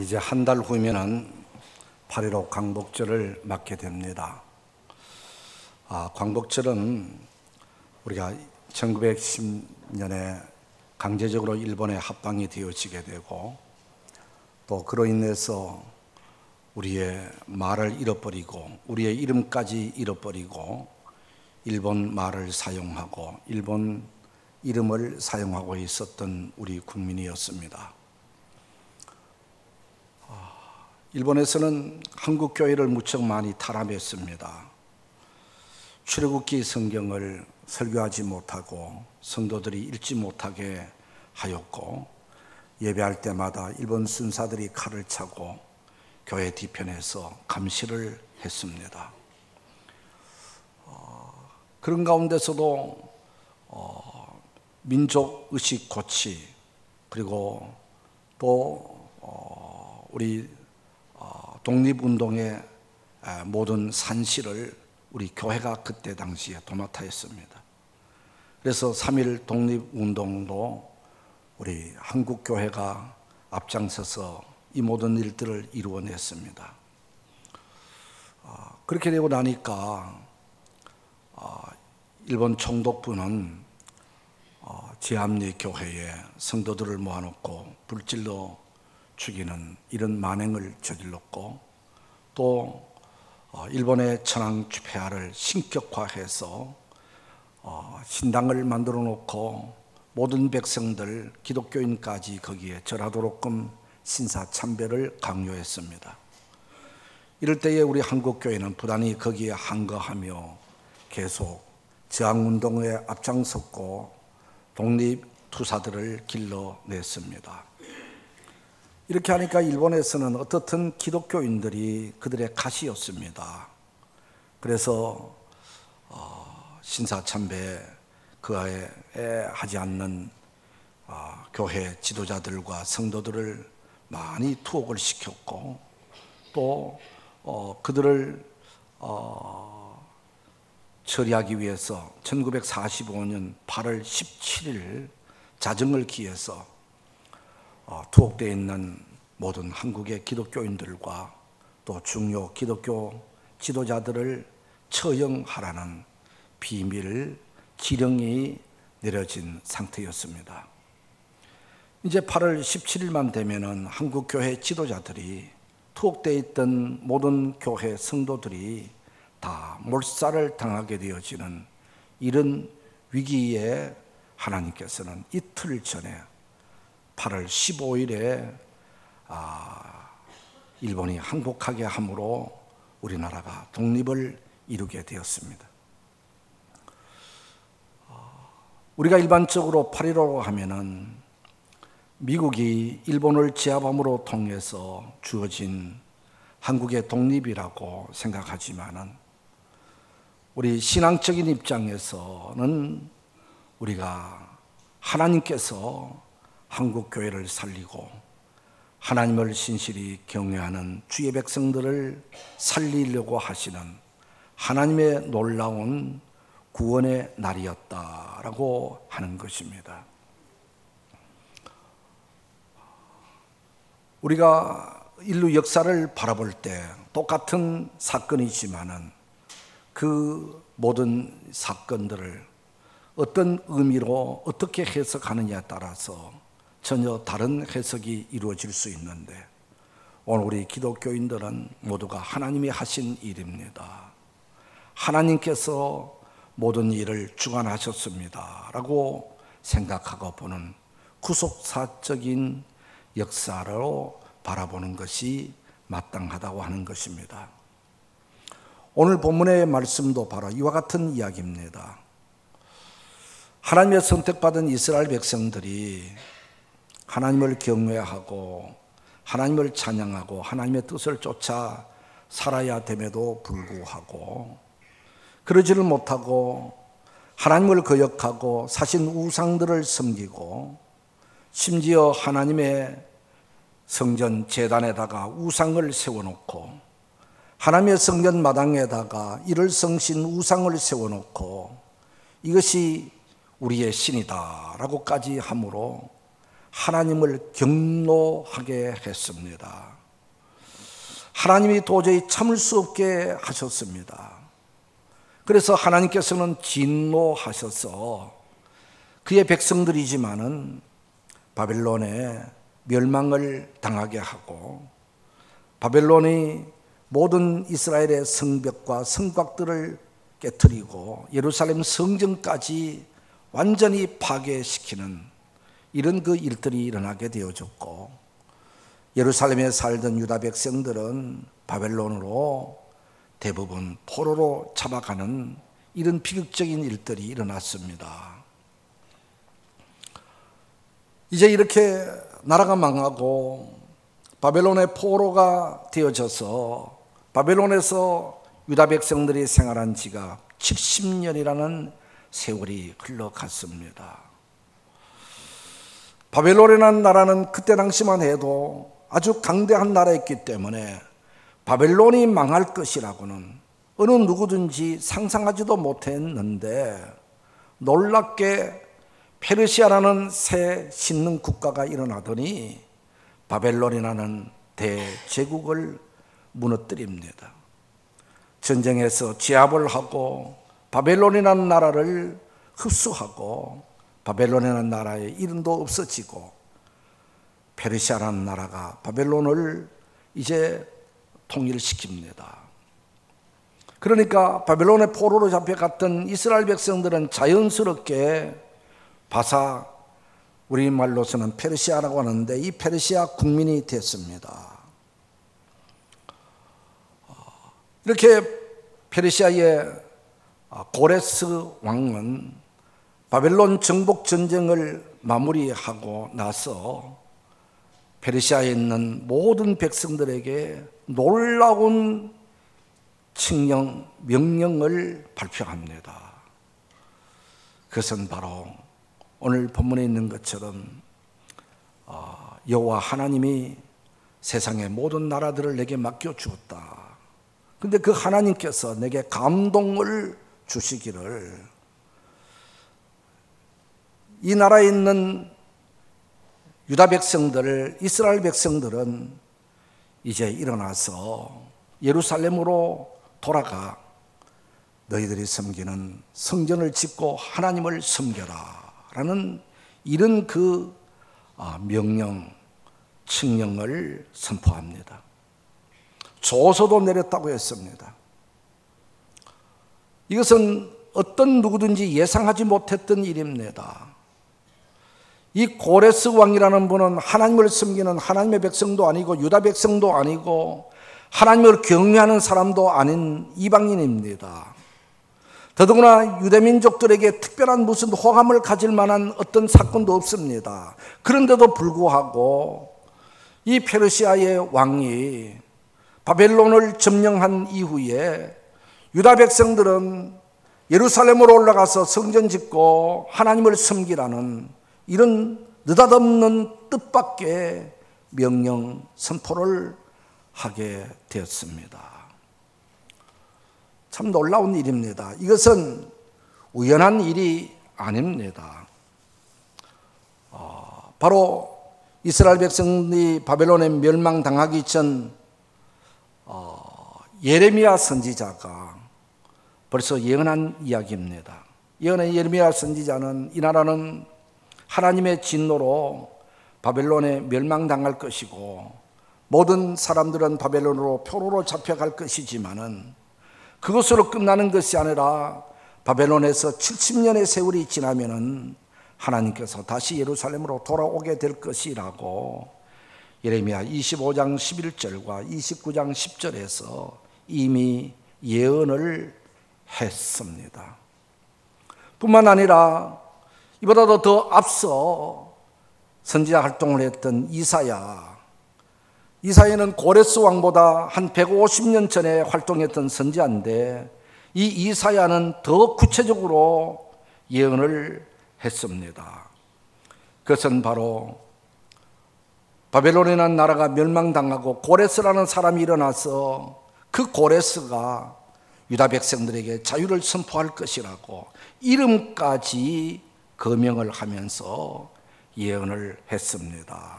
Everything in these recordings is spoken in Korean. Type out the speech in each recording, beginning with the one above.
이제 한 달 후면은 8.15 광복절을 맞게 됩니다. 광복절은 우리가 1910년에 강제적으로 일본에 합방이 되어지게 되고, 또 그로 인해서 우리의 말을 잃어버리고 우리의 이름까지 잃어버리고 일본 말을 사용하고 일본 이름을 사용하고 있었던 우리 국민이었습니다. 일본에서는 한국 교회를 무척 많이 탄압했습니다. 출애굽기 성경을 설교하지 못하고 성도들이 읽지 못하게 하였고, 예배할 때마다 일본 순사들이 칼을 차고 교회 뒤편에서 감시를 했습니다. 그런 가운데서도 민족의식 고취, 그리고 또 우리 독립운동의 모든 산실을 우리 교회가 그때 당시에 도맡아했습니다. 그래서 3.1 독립운동도 우리 한국교회가 앞장서서 이 모든 일들을 이루어냈습니다. 그렇게 되고 나니까 일본 총독부는 제암리 교회에 성도들을 모아놓고 불질러 죽이는 이런 만행을 저질렀고, 또 일본의 천황 폐하를 신격화해서 신당을 만들어 놓고 모든 백성들, 기독교인까지 거기에 절하도록끔 신사참배를 강요했습니다. 이럴 때에 우리 한국교회는 부단히 거기에 항거하며 계속 저항운동에 앞장섰고 독립투사들을 길러냈습니다. 이렇게 하니까 일본에서는 어떻든 기독교인들이 그들의 가시였습니다. 그래서 신사참배 그에 하지 않는 교회 지도자들과 성도들을 많이 투옥을 시켰고, 또 그들을 처리하기 위해서 1945년 8월 17일 자정을 기해서 투옥되어 있는 모든 한국의 기독교인들과 또 중요 기독교 지도자들을 처형하라는 비밀 지령이 내려진 상태였습니다. 이제 8월 17일만 되면은 한국교회 지도자들이, 투옥되어 있던 모든 교회 성도들이 다 몰살을 당하게 되어지는 이런 위기에 하나님께서는 이틀 전에 8월 15일에 일본이 항복하게 함으로 우리나라가 독립을 이루게 되었습니다. 우리가 일반적으로 8.15로 하면은 미국이 일본을 제압함으로 통해서 주어진 한국의 독립이라고 생각하지만은, 우리 신앙적인 입장에서는 우리가 하나님께서 한국교회를 살리고 하나님을 신실히 경외하는 주의 백성들을 살리려고 하시는 하나님의 놀라운 구원의 날이었다라고 하는 것입니다. 우리가 인류 역사를 바라볼 때 똑같은 사건이지만은 그 모든 사건들을 어떤 의미로 어떻게 해석하느냐에 따라서 전혀 다른 해석이 이루어질 수 있는데, 오늘 우리 기독교인들은 모두가 하나님이 하신 일입니다. 하나님께서 모든 일을 주관하셨습니다 라고 생각하고 보는 구속사적인 역사로 바라보는 것이 마땅하다고 하는 것입니다. 오늘 본문의 말씀도 바로 이와 같은 이야기입니다. 하나님의 선택받은 이스라엘 백성들이 하나님을 경외하고 하나님을 찬양하고 하나님의 뜻을 쫓아 살아야 됨에도 불구하고 그러지를 못하고 하나님을 거역하고 사신 우상들을 섬기고, 심지어 하나님의 성전 제단에다가 우상을 세워놓고 하나님의 성전 마당에다가 이를 성신 우상을 세워놓고 이것이 우리의 신이다 라고까지 함으로 하나님을 경노하게 했습니다. 하나님이 도저히 참을 수 없게 하셨습니다. 그래서 하나님께서는 진노하셔서 그의 백성들이지만은 바벨론에 멸망을 당하게 하고, 바벨론이 모든 이스라엘의 성벽과 성곽들을 깨뜨리고 예루살렘 성전까지 완전히 파괴시키는 이런 그 일들이 일어나게 되어졌고, 예루살렘에 살던 유다 백성들은 바벨론으로 대부분 포로로 잡아가는 이런 비극적인 일들이 일어났습니다. 이제 이렇게 나라가 망하고 바벨론의 포로가 되어져서 바벨론에서 유다 백성들이 생활한 지가 70년이라는 세월이 흘러갔습니다. 바벨론이라는 나라는 그때 당시만 해도 아주 강대한 나라였기 때문에 바벨론이 망할 것이라고는 어느 누구든지 상상하지도 못했는데, 놀랍게 페르시아라는 새 신흥 국가가 일어나더니 바벨론이라는 대제국을 무너뜨립니다. 전쟁에서 제압을 하고 바벨론이라는 나라를 흡수하고 바벨론이라는 나라의 이름도 없어지고 페르시아라는 나라가 바벨론을 이제 통일시킵니다. 그러니까 바벨론의 포로로 잡혀갔던 이스라엘 백성들은 자연스럽게 바사, 우리말로서는 페르시아라고 하는데 이 페르시아 국민이 됐습니다. 이렇게 페르시아의 고레스 왕은 바벨론 정복 전쟁을 마무리하고 나서 페르시아에 있는 모든 백성들에게 놀라운 명령을 발표합니다. 그것은 바로 오늘 본문에 있는 것처럼 여호와 하나님이 세상의 모든 나라들을 내게 맡겨주었다. 근데 그 하나님께서 내게 감동을 주시기를, 이 나라에 있는 유다 백성들, 이스라엘 백성들은 이제 일어나서 예루살렘으로 돌아가 너희들이 섬기는 성전을 짓고 하나님을 섬겨라 라는 이런 그 명령, 칙령을 선포합니다. 조서도 내렸다고 했습니다. 이것은 어떤 누구든지 예상하지 못했던 일입니다. 이 고레스 왕이라는 분은 하나님을 섬기는 하나님의 백성도 아니고 유다 백성도 아니고 하나님을 경외하는 사람도 아닌 이방인입니다. 더더구나 유대민족들에게 특별한 무슨 호감을 가질 만한 어떤 사건도 없습니다. 그런데도 불구하고 이 페르시아의 왕이 바벨론을 점령한 이후에 유다 백성들은 예루살렘으로 올라가서 성전 짓고 하나님을 섬기라는 이런 느닷없는 뜻밖의 명령 선포를 하게 되었습니다. 참 놀라운 일입니다. 이것은 우연한 일이 아닙니다. 바로 이스라엘 백성이 바벨론에 멸망당하기 전 예레미야 선지자가 벌써 예언한 이야기입니다. 예언의 예레미야 선지자는 이 나라는 하나님의 진노로 바벨론에 멸망당할 것이고 모든 사람들은 바벨론으로 포로로 잡혀갈 것이지만은 그것으로 끝나는 것이 아니라 바벨론에서 70년의 세월이 지나면은 하나님께서 다시 예루살렘으로 돌아오게 될 것이라고 예레미야 25장 11절과 29장 10절에서 이미 예언을 했습니다. 뿐만 아니라 이보다도 더 앞서 선지자 활동을 했던 이사야는 고레스 왕보다 한 150년 전에 활동했던 선지자인데 이 이사야는 더 구체적으로 예언을 했습니다. 그것은 바로 바벨론이라는 나라가 멸망당하고 고레스라는 사람이 일어나서 그 고레스가 유다 백성들에게 자유를 선포할 것이라고 이름까지 거명을 하면서 예언을 했습니다.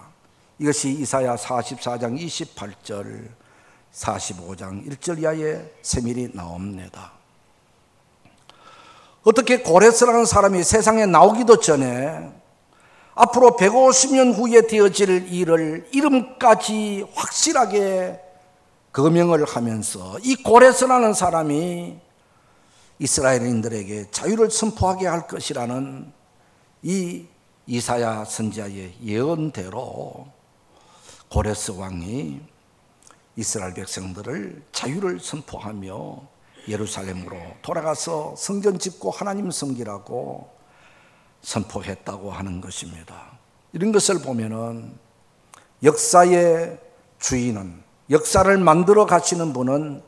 이것이 이사야 44장 28절, 45장 1절 이하에 세밀히 나옵니다. 어떻게 고레스라는 사람이 세상에 나오기도 전에 앞으로 150년 후에 되어질 일을 이름까지 확실하게 거명을 하면서 이 고레스라는 사람이 이스라엘인들에게 자유를 선포하게 할 것이라는 이 이사야 선지자의 예언대로 고레스 왕이 이스라엘 백성들을 자유를 선포하며 예루살렘으로 돌아가서 성전 짓고 하나님 섬기라고 선포했다고 하는 것입니다. 이런 것을 보면은 역사의 주인은, 역사를 만들어 가시는 분은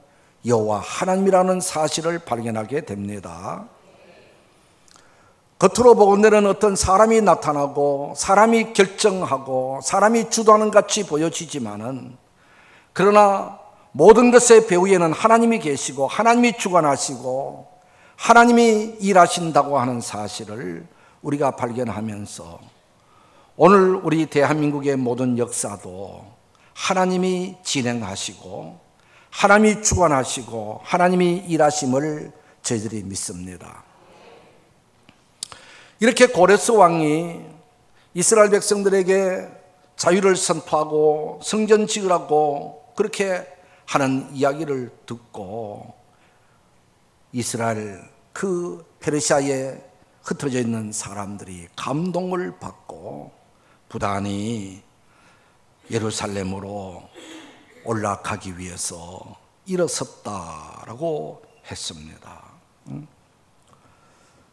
여호와 하나님이라는 사실을 발견하게 됩니다. 겉으로 보건대는 어떤 사람이 나타나고 사람이 결정하고 사람이 주도하는 같이 보여지지만은, 그러나 모든 것의 배후에는 하나님이 계시고 하나님이 주관하시고 하나님이 일하신다고 하는 사실을 우리가 발견하면서 오늘 우리 대한민국의 모든 역사도 하나님이 진행하시고 하나님이 주관하시고 하나님이 일하심을 저희들이 믿습니다. 이렇게 고레스 왕이 이스라엘 백성들에게 자유를 선포하고 성전 지으라고 그렇게 하는 이야기를 듣고 이스라엘 그 페르시아에 흩어져 있는 사람들이 감동을 받고 부단히 예루살렘으로 올라가기 위해서 일어섰다라고 했습니다.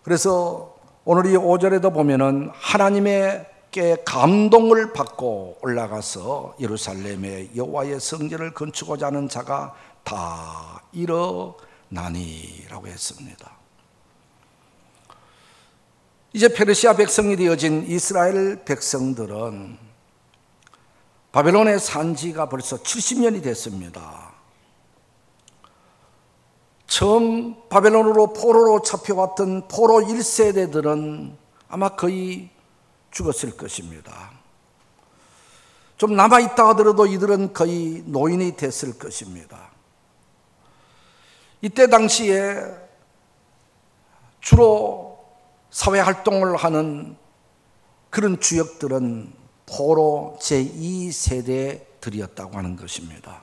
그래서 오늘 이 5절에도 보면은 하나님께 감동을 받고 올라가서 예루살렘의 여호와의 성전을 건축하고자 하는 자가 다 일어나니라고 했습니다. 이제 페르시아 백성이 되어진 이스라엘 백성들은 바벨론에 산 지가 벌써 70년이 됐습니다. 처음 바벨론으로 포로로 잡혀왔던 포로 1세대들은 아마 거의 죽었을 것입니다. 좀 남아있다 하더라도 이들은 거의 노인이 됐을 것입니다. 이때 당시에 주로 사회활동을 하는 그런 주역들은 포로 제2세대들이었다고 하는 것입니다.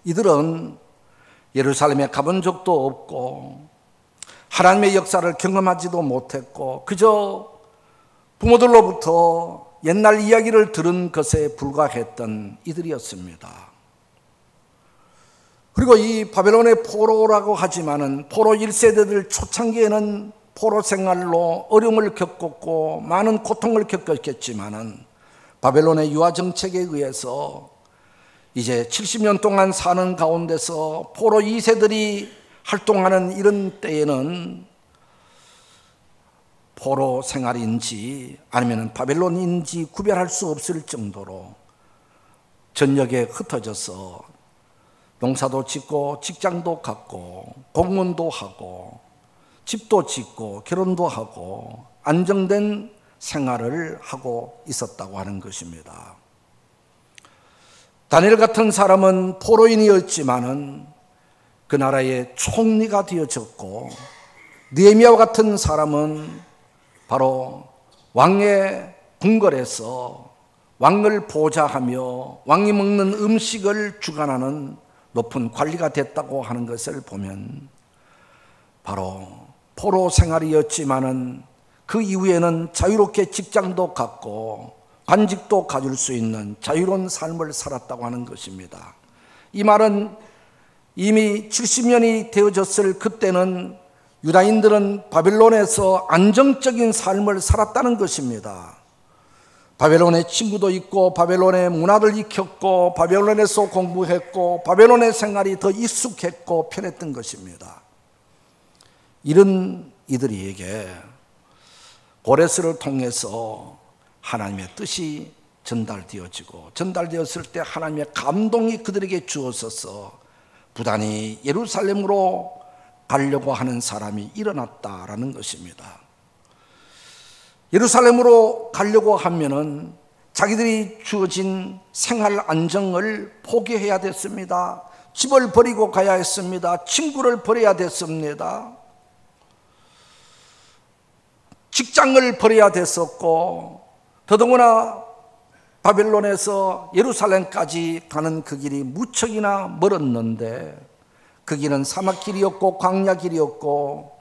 이들은 예루살렘에 가본 적도 없고 하나님의 역사를 경험하지도 못했고 그저 부모들로부터 옛날 이야기를 들은 것에 불과했던 이들이었습니다. 그리고 이 바벨론의 포로라고 하지만은 포로 1세대들 초창기에는 포로 생활로 어려움을 겪었고 많은 고통을 겪었겠지만은 바벨론의 유화 정책에 의해서 이제 70년 동안 사는 가운데서 포로 2세들이 활동하는 이런 때에는 포로 생활인지 아니면 바벨론인지 구별할 수 없을 정도로 전역에 흩어져서 농사도 짓고 직장도 갖고 공무원도 하고 집도 짓고 결혼도 하고 안정된 생활을 하고 있었다고 하는 것입니다. 다니엘 같은 사람은 포로인이었지만은 그 나라의 총리가 되어졌고 느헤미야와 같은 사람은 바로 왕의 궁궐에서 왕을 보좌하며 왕이 먹는 음식을 주관하는 높은 관리가 됐다고 하는 것을 보면 바로 포로 생활이었지만은 그 이후에는 자유롭게 직장도 갖고 관직도 가질 수 있는 자유로운 삶을 살았다고 하는 것입니다. 이 말은 이미 70년이 되어졌을 그때는 유다인들은 바벨론에서 안정적인 삶을 살았다는 것입니다. 바벨론에 친구도 있고 바벨론의 문화를 익혔고 바벨론에서 공부했고 바벨론의 생활이 더 익숙했고 편했던 것입니다. 이런 이들에게 고레스를 통해서 하나님의 뜻이 전달되었을 때 하나님의 감동이 그들에게 주어져서 부단히 예루살렘으로 가려고 하는 사람이 일어났다라는 것입니다. 예루살렘으로 가려고 하면은 자기들이 주어진 생활 안정을 포기해야 됐습니다. 집을 버리고 가야 했습니다. 친구를 버려야 됐습니다. 직장을 버려야 됐었고, 더더구나 바벨론에서 예루살렘까지 가는 그 길이 무척이나 멀었는데, 그 길은 사막길이었고 광야길이었고,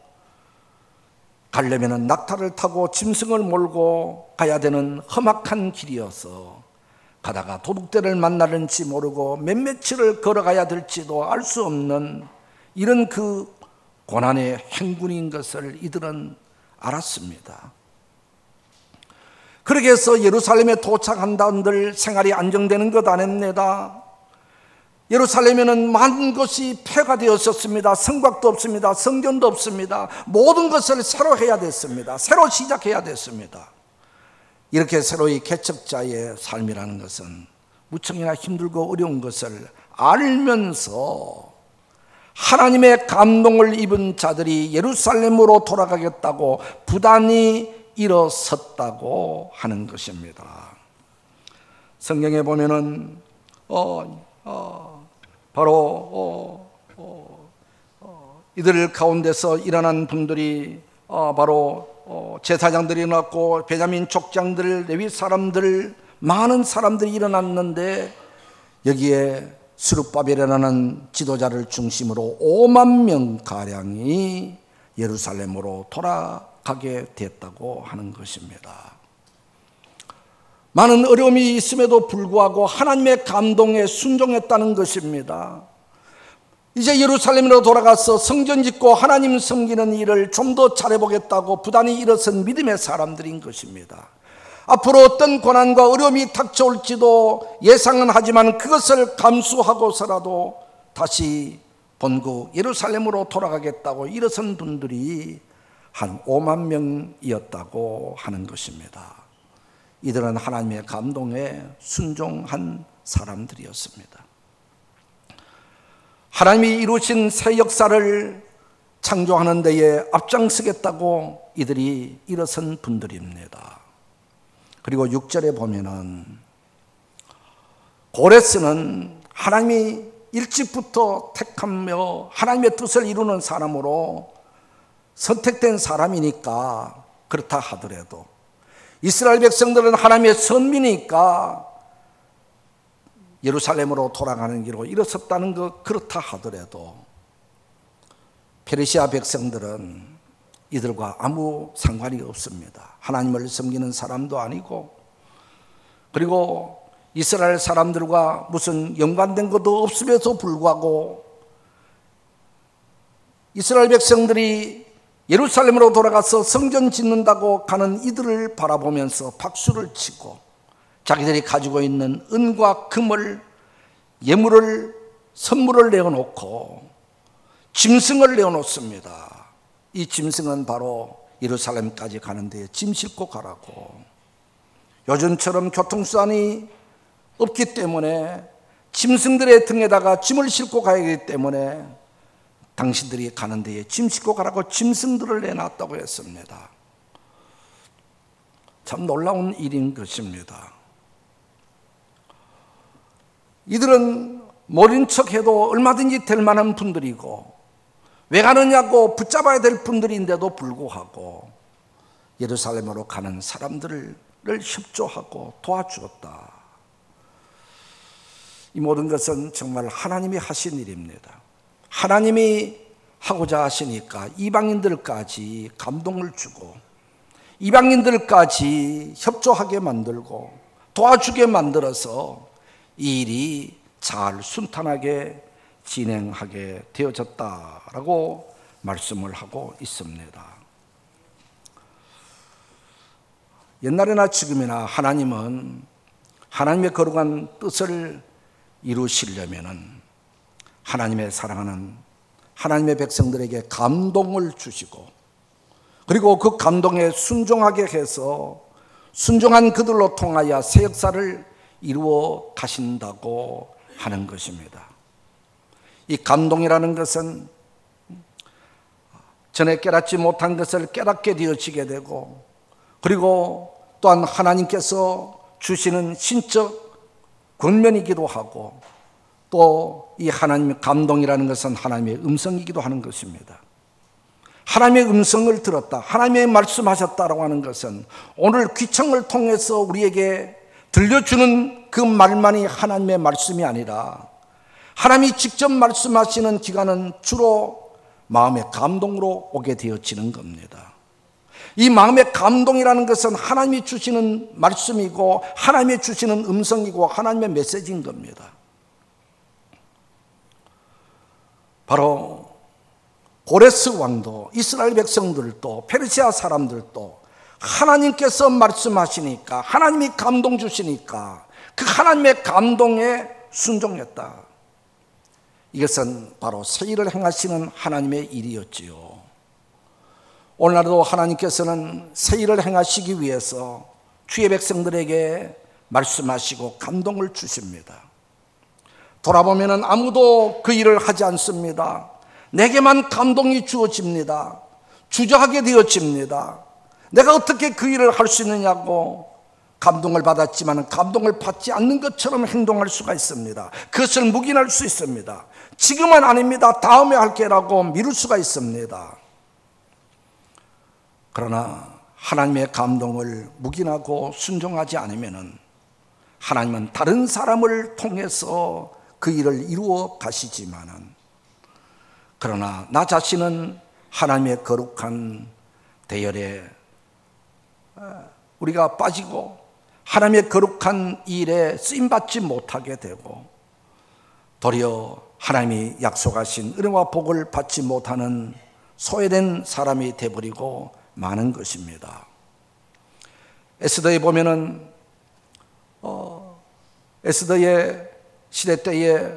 가려면 낙타를 타고 짐승을 몰고 가야 되는 험악한 길이어서 가다가 도둑들을 만나는지 모르고 몇 며칠을 걸어가야 될지도 알 수 없는 이런 그 고난의 행군인 것을 이들은 알았습니다. 그렇게 해서 예루살렘에 도착한다는들 생활이 안정되는 것 아닙니다. 예루살렘에는 많은 것이 폐가 되었었습니다. 성곽도 없습니다. 성전도 없습니다. 모든 것을 새로 해야 됐습니다. 새로 시작해야 됐습니다. 이렇게 새로이 개척자의 삶이라는 것은 무척이나 힘들고 어려운 것을 알면서 하나님의 감동을 입은 자들이 예루살렘으로 돌아가겠다고 부단히 일어섰다고 하는 것입니다. 성경에 보면은 바로 이들 가운데서 일어난 분들이 바로 제사장들이 일어났고 베냐민 족장들, 레위 사람들, 많은 사람들이 일어났는데 여기에 스룹바벨이라는 지도자를 중심으로 5만 명가량이 예루살렘으로 돌아가게 됐다고 하는 것입니다. 많은 어려움이 있음에도 불구하고 하나님의 감동에 순종했다는 것입니다. 이제 예루살렘으로 돌아가서 성전 짓고 하나님 섬기는 일을 좀 더 잘해보겠다고 부단히 일어선 믿음의 사람들인 것입니다. 앞으로 어떤 고난과 어려움이 닥쳐올지도 예상은 하지만 그것을 감수하고서라도 다시 본국 예루살렘으로 돌아가겠다고 일어선 분들이 한 5만 명이었다고 하는 것입니다. 이들은 하나님의 감동에 순종한 사람들이었습니다. 하나님이 이루신 새 역사를 창조하는 데에 앞장서겠다고 이들이 일어선 분들입니다. 그리고 6절에 보면은 고레스는 하나님이 일찍부터 택하며 하나님의 뜻을 이루는 사람으로 선택된 사람이니까 그렇다 하더라도 이스라엘 백성들은 하나님의 선민이니까 예루살렘으로 돌아가는 길로 일어섰다는 것 그렇다 하더라도 페르시아 백성들은 이들과 아무 상관이 없습니다. 하나님을 섬기는 사람도 아니고 그리고 이스라엘 사람들과 무슨 연관된 것도 없음에도 불구하고 이스라엘 백성들이 예루살렘으로 돌아가서 성전 짓는다고 가는 이들을 바라보면서 박수를 치고 자기들이 가지고 있는 은과 금을 예물을 선물을 내어놓고 짐승을 내어놓습니다. 이 짐승은 바로 예루살렘까지 가는 데에 짐 싣고 가라고. 요즘처럼 교통수단이 없기 때문에 짐승들의 등에다가 짐을 싣고 가야 하기 때문에 당신들이 가는 데에 짐 싣고 가라고 짐승들을 내놨다고 했습니다. 참 놀라운 일인 것입니다. 이들은 모른 척해도 얼마든지 될 만한 분들이고 왜 가느냐고 붙잡아야 될 분들인데도 불구하고 예루살렘으로 가는 사람들을 협조하고 도와주었다. 이 모든 것은 정말 하나님이 하신 일입니다. 하나님이 하고자 하시니까 이방인들까지 감동을 주고 이방인들까지 협조하게 만들고 도와주게 만들어서 이 일이 잘 순탄하게 진행하게 되어졌다라고 말씀을 하고 있습니다. 옛날이나 지금이나 하나님은 하나님의 거룩한 뜻을 이루시려면은 하나님의 사랑하는 하나님의 백성들에게 감동을 주시고 그리고 그 감동에 순종하게 해서 순종한 그들로 통하여 새 역사를 이루어 가신다고 하는 것입니다. 이 감동이라는 것은 전에 깨닫지 못한 것을 깨닫게 되어지게 되고 그리고 또한 하나님께서 주시는 신적 권면이기도 하고, 또 이 하나님의 감동이라는 것은 하나님의 음성이기도 하는 것입니다. 하나님의 음성을 들었다, 하나님의 말씀하셨다라고 하는 것은 오늘 귀청을 통해서 우리에게 들려주는 그 말만이 하나님의 말씀이 아니라, 하나님이 직접 말씀하시는 기간은 주로 마음의 감동으로 오게 되어지는 겁니다. 이 마음의 감동이라는 것은 하나님이 주시는 말씀이고, 하나님이 주시는 음성이고, 하나님의 메시지인 겁니다. 바로 고레스 왕도, 이스라엘 백성들도, 페르시아 사람들도 하나님께서 말씀하시니까, 하나님이 감동 주시니까 그 하나님의 감동에 순종했다. 이것은 바로 새 일을 행하시는 하나님의 일이었지요. 오늘날도 하나님께서는 새 일을 행하시기 위해서 주의 백성들에게 말씀하시고 감동을 주십니다. 돌아보면 아무도 그 일을 하지 않습니다. 내게만 감동이 주어집니다. 주저하게 되어집니다. 내가 어떻게 그 일을 할 수 있느냐고 감동을 받았지만 감동을 받지 않는 것처럼 행동할 수가 있습니다. 그것을 묵인할 수 있습니다. 지금은 아닙니다, 다음에 할게라고 미룰 수가 있습니다. 그러나 하나님의 감동을 묵인하고 순종하지 않으면 하나님은 다른 사람을 통해서 그 일을 이루어 가시지만은, 그러나 나 자신은 하나님의 거룩한 대열에 우리가 빠지고 하나님의 거룩한 일에 쓰임받지 못하게 되고, 도리어 하나님이 약속하신 은혜와 복을 받지 못하는 소외된 사람이 되어버리고 마는 것입니다. 에스더에 보면은 에스더의 시대 때에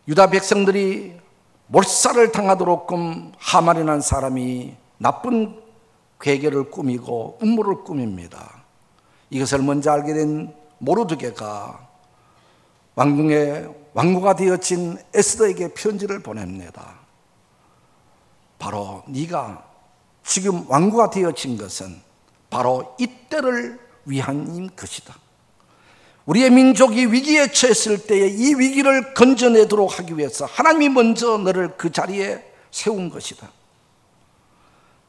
유다 백성들이 몰살을 당하도록끔 하만이라는 사람이 나쁜 괴계를 꾸미고 음모를 꾸밉니다. 이것을 먼저 알게 된 모르드게가 왕궁의 왕후가 되어진 에스더에게 편지를 보냅니다. 바로 네가 지금 왕후가 되어진 것은 바로 이때를 위한 것이다. 우리의 민족이 위기에 처했을 때에 이 위기를 건져내도록 하기 위해서 하나님이 먼저 너를 그 자리에 세운 것이다.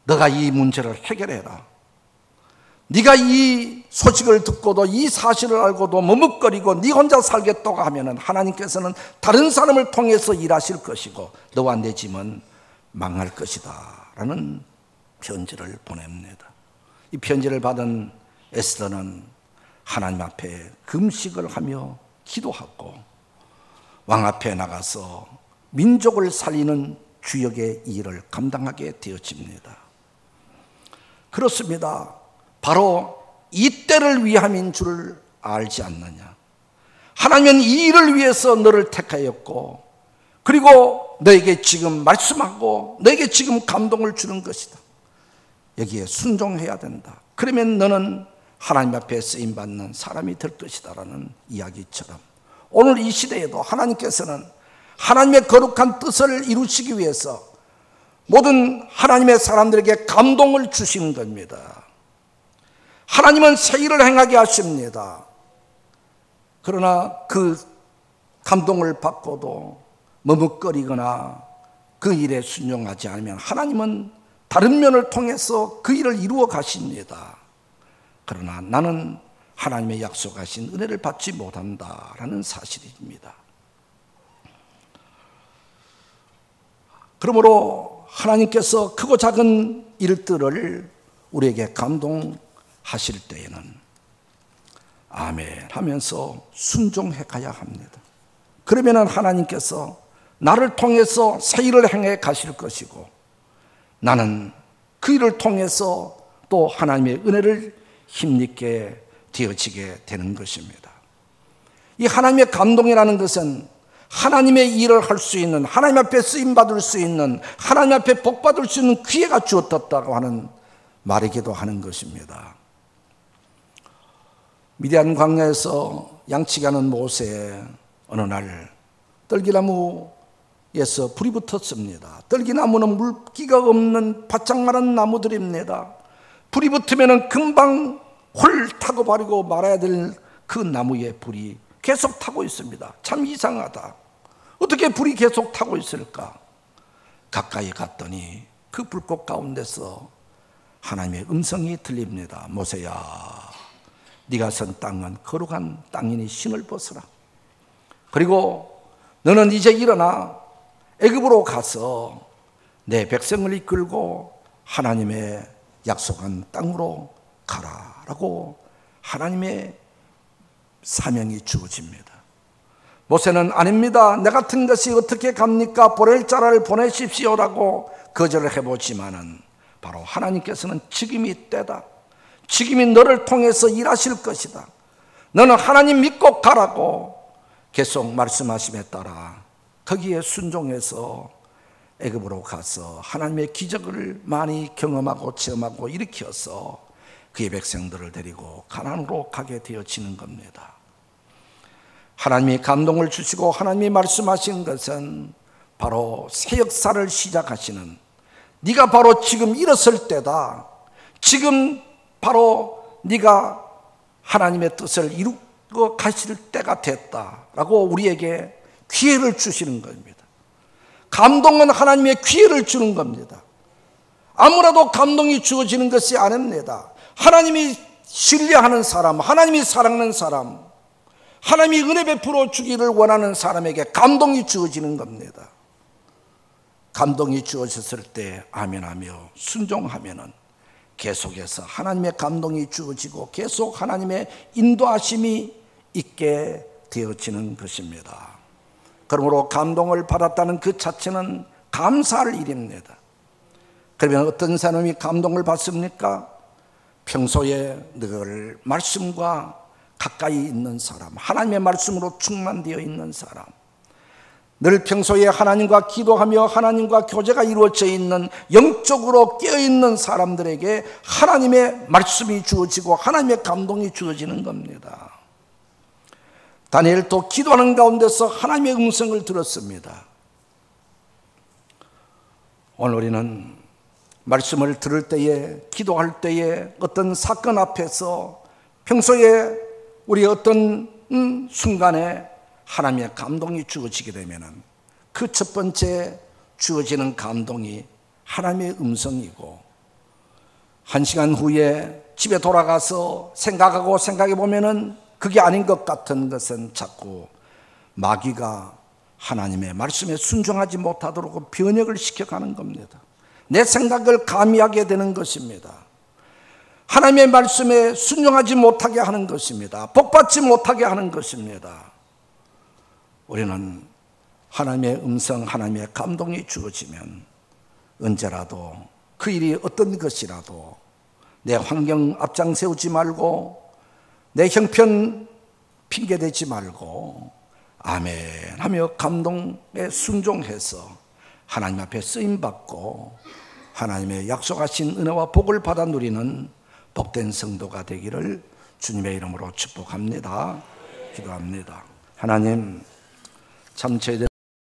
너가 이 문제를 해결해라. 네가 이 소식을 듣고도, 이 사실을 알고도 머뭇거리고 네 혼자 살겠다고 하면은 하나님께서는 다른 사람을 통해서 일하실 것이고 너와 내 짐은 망할 것이다 라는 편지를 보냅니다. 이 편지를 받은 에스더는 하나님 앞에 금식을 하며 기도하고 왕 앞에 나가서 민족을 살리는 주역의 일을 감당하게 되어집니다. 그렇습니다. 바로 이때를 위함인 줄 알지 않느냐. 하나님은 이 일을 위해서 너를 택하였고, 그리고 너에게 지금 말씀하고 너에게 지금 감동을 주는 것이다. 여기에 순종해야 된다. 그러면 너는 하나님 앞에 쓰임받는 사람이 될 것이다 라는 이야기처럼, 오늘 이 시대에도 하나님께서는 하나님의 거룩한 뜻을 이루시기 위해서 모든 하나님의 사람들에게 감동을 주시는 겁니다. 하나님은 새 일을 행하게 하십니다. 그러나 그 감동을 받고도 머뭇거리거나 그 일에 순종하지 않으면 하나님은 다른 면을 통해서 그 일을 이루어 가십니다. 그러나 나는 하나님의 약속하신 은혜를 받지 못한다라는 사실입니다. 그러므로 하나님께서 크고 작은 일들을 우리에게 감동하실 때에는 아멘 하면서 순종해 가야 합니다. 그러면 하나님께서 나를 통해서 새 일을 행해 가실 것이고, 나는 그 일을 통해서 또 하나님의 은혜를 힘있게 되어지게 되는 것입니다. 이 하나님의 감동이라는 것은 하나님의 일을 할 수 있는, 하나님 앞에 쓰임받을 수 있는, 하나님 앞에 복받을 수 있는 기회가 주어졌다고 하는 말이기도 하는 것입니다. 미디안 광야에서 양치기하는 모세에 어느 날 떨기나무에서 불이 붙었습니다. 떨기나무는 물기가 없는 바짝 마른 나무들입니다. 불이 붙으면 금방 홀 타고 버리고 말아야 될 그 나무에 불이 계속 타고 있습니다. 참 이상하다. 어떻게 불이 계속 타고 있을까? 가까이 갔더니 그 불꽃 가운데서 하나님의 음성이 들립니다. 모세야, 네가 선 땅은 거룩한 땅이니 신을 벗어라. 그리고 너는 이제 일어나 애굽으로 가서 내 백성을 이끌고 하나님의 약속한 땅으로 가라라고 하나님의 사명이 주어집니다. 모세는 아닙니다. 내 같은 것이 어떻게 갑니까? 보낼 자를 보내십시오라고 거절을 해보지만은 바로 하나님께서는 지금이 때다. 지금이 너를 통해서 일하실 것이다. 너는 하나님 믿고 가라고 계속 말씀하심에 따라 거기에 순종해서 애굽으로 가서 하나님의 기적을 많이 경험하고 체험하고 일으켜서 그의 백성들을 데리고 가나안으로 가게 되어지는 겁니다. 하나님이 감동을 주시고 하나님이 말씀하신 것은 바로 새 역사를 시작하시는, 네가 바로 지금 일어설 때다. 지금 바로 네가 하나님의 뜻을 이루고 가실 때가 됐다라고 우리에게 기회를 주시는 겁니다. 감동은 하나님의 기회를 주는 겁니다. 아무라도 감동이 주어지는 것이 아닙니다. 하나님이 신뢰하는 사람, 하나님이 사랑하는 사람, 하나님이 은혜 베풀어 주기를 원하는 사람에게 감동이 주어지는 겁니다. 감동이 주어졌을 때 아멘하며 순종하면은 계속해서 하나님의 감동이 주어지고 계속 하나님의 인도하심이 있게 되어지는 것입니다. 그러므로 감동을 받았다는 그 자체는 감사할 일입니다. 그러면 어떤 사람이 감동을 받습니까? 평소에 늘 말씀과 가까이 있는 사람, 하나님의 말씀으로 충만되어 있는 사람, 늘 평소에 하나님과 기도하며 하나님과 교제가 이루어져 있는, 영적으로 깨어있는 사람들에게 하나님의 말씀이 주어지고 하나님의 감동이 주어지는 겁니다. 다니엘도 기도하는 가운데서 하나님의 음성을 들었습니다. 오늘 우리는 말씀을 들을 때에, 기도할 때에 어떤 사건 앞에서 평소에 우리 어떤 순간에 하나님의 감동이 주어지게 되면 그 첫 번째 주어지는 감동이 하나님의 음성이고, 한 시간 후에 집에 돌아가서 생각하고 생각해 보면은 그게 아닌 것 같은 것은 자꾸 마귀가 하나님의 말씀에 순종하지 못하도록 변혁을 시켜가는 겁니다. 내 생각을 가미하게 되는 것입니다. 하나님의 말씀에 순종하지 못하게 하는 것입니다. 복받지 못하게 하는 것입니다. 우리는 하나님의 음성, 하나님의 감동이 주어지면 언제라도 그 일이 어떤 것이라도 내 환경 앞장 세우지 말고 내 형편 핑계대지 말고 아멘 하며 감동에 순종해서 하나님 앞에 쓰임받고 하나님의 약속하신 은혜와 복을 받아 누리는 복된 성도가 되기를 주님의 이름으로 축복합니다. 기도합니다. 하나님, 참 저희들